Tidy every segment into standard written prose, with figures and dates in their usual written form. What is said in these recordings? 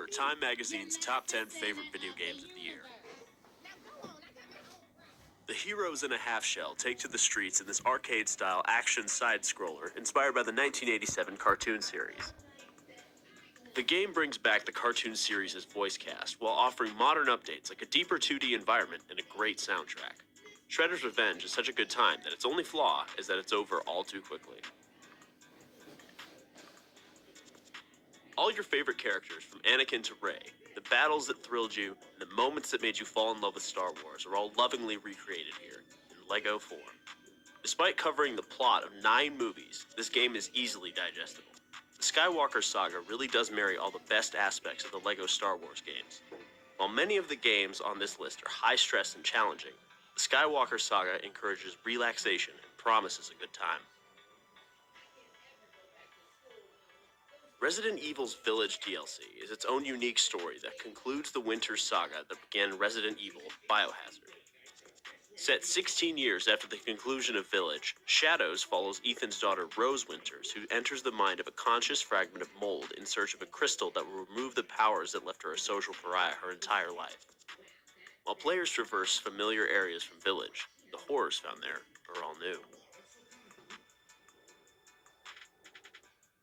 Forever, Time Magazine's top 10 favorite video games of the year. The heroes in a half-shell take to the streets in this arcade-style action side-scroller inspired by the 1987 cartoon series. The game brings back the cartoon series' voice cast while offering modern updates like a deeper 2D environment and a great soundtrack. Shredder's Revenge is such a good time that its only flaw is that it's over all too quickly. All your favorite characters, from Anakin to Rey, the battles that thrilled you, and the moments that made you fall in love with Star Wars are all lovingly recreated here, in LEGO form. Despite covering the plot of 9 movies, this game is easily digestible. The Skywalker Saga really does marry all the best aspects of the LEGO Star Wars games. While many of the games on this list are high-stress and challenging, the Skywalker Saga encourages relaxation and promises a good time. Resident Evil's Village DLC is its own unique story that concludes the Winter Saga that began Resident Evil: Biohazard. Set 16 years after the conclusion of Village, Shadows follows Ethan's daughter Rose Winters, who enters the mind of a conscious fragment of mold in search of a crystal that will remove the powers that left her a social pariah her entire life. While players traverse familiar areas from Village, the horrors found there are all new.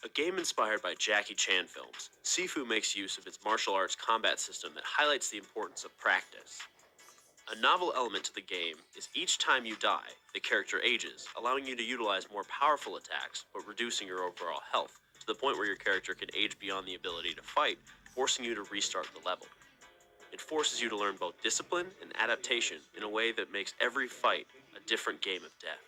A game inspired by Jackie Chan films, Sifu makes use of its martial arts combat system that highlights the importance of practice. A novel element to the game is each time you die, the character ages, allowing you to utilize more powerful attacks, but reducing your overall health, to the point where your character can age beyond the ability to fight, forcing you to restart the level. It forces you to learn both discipline and adaptation in a way that makes every fight a different game of death.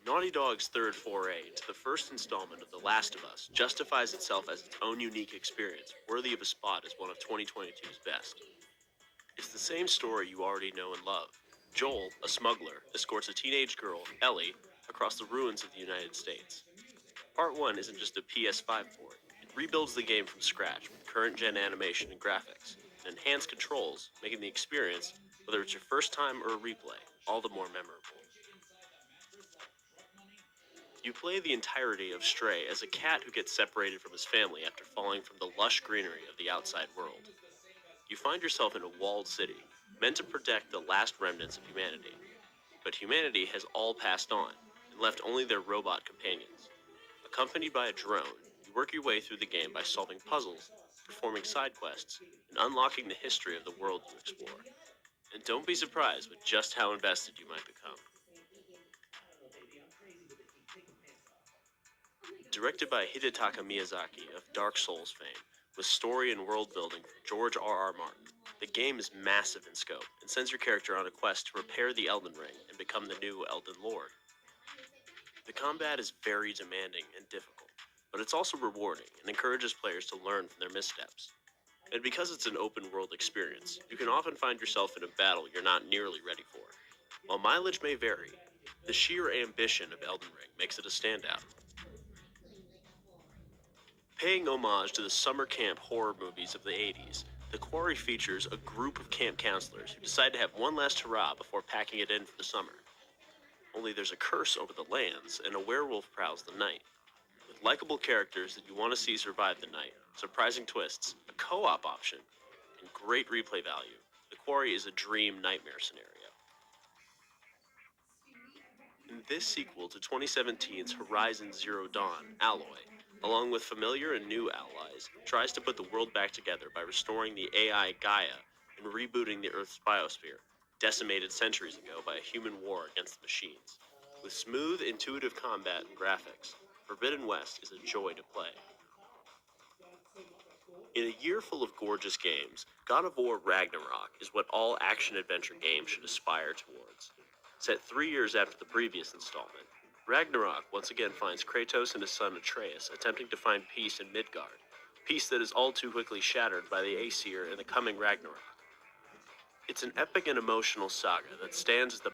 Naughty Dog's third foray into the first installment of The Last of Us justifies itself as its own unique experience, worthy of a spot as one of 2022's best. It's the same story you already know and love. Joel, a smuggler, escorts a teenage girl, Ellie, across the ruins of the United States. Part 1 isn't just a PS5 port. It rebuilds the game from scratch with current-gen animation and graphics, and enhanced controls, making the experience, whether it's your first time or a replay, all the more memorable. You play the entirety of Stray as a cat who gets separated from his family after falling from the lush greenery of the outside world. You find yourself in a walled city, meant to protect the last remnants of humanity. But humanity has all passed on, and left only their robot companions. Accompanied by a drone, you work your way through the game by solving puzzles, performing side quests, and unlocking the history of the world you explore. And don't be surprised with just how invested you might become. Directed by Hidetaka Miyazaki of Dark Souls fame, with story and world building from George R.R. Martin, the game is massive in scope and sends your character on a quest to repair the Elden Ring and become the new Elden Lord. The combat is very demanding and difficult, but it's also rewarding and encourages players to learn from their missteps. And because it's an open world experience, you can often find yourself in a battle you're not nearly ready for. While mileage may vary, the sheer ambition of Elden Ring makes it a standout. Paying homage to the summer camp horror movies of the 80s, The Quarry features a group of camp counselors who decide to have one last hurrah before packing it in for the summer. Only there's a curse over the lands, and a werewolf prowls the night. With likable characters that you want to see survive the night, surprising twists, a co-op option, and great replay value, The Quarry is a dream nightmare scenario. In this sequel to 2017's Horizon Zero Dawn, Alloy, along with familiar and new allies, tries to put the world back together by restoring the AI Gaia and rebooting the Earth's biosphere, decimated centuries ago by a human war against the machines. With smooth, intuitive combat and graphics, Forbidden West is a joy to play. In a year full of gorgeous games, God of War Ragnarok is what all action-adventure games should aspire towards. Set 3 years after the previous installment, Ragnarok once again finds Kratos and his son Atreus attempting to find peace in Midgard, peace that is all too quickly shattered by the Aesir in the coming Ragnarok. It's an epic and emotional saga that stands as the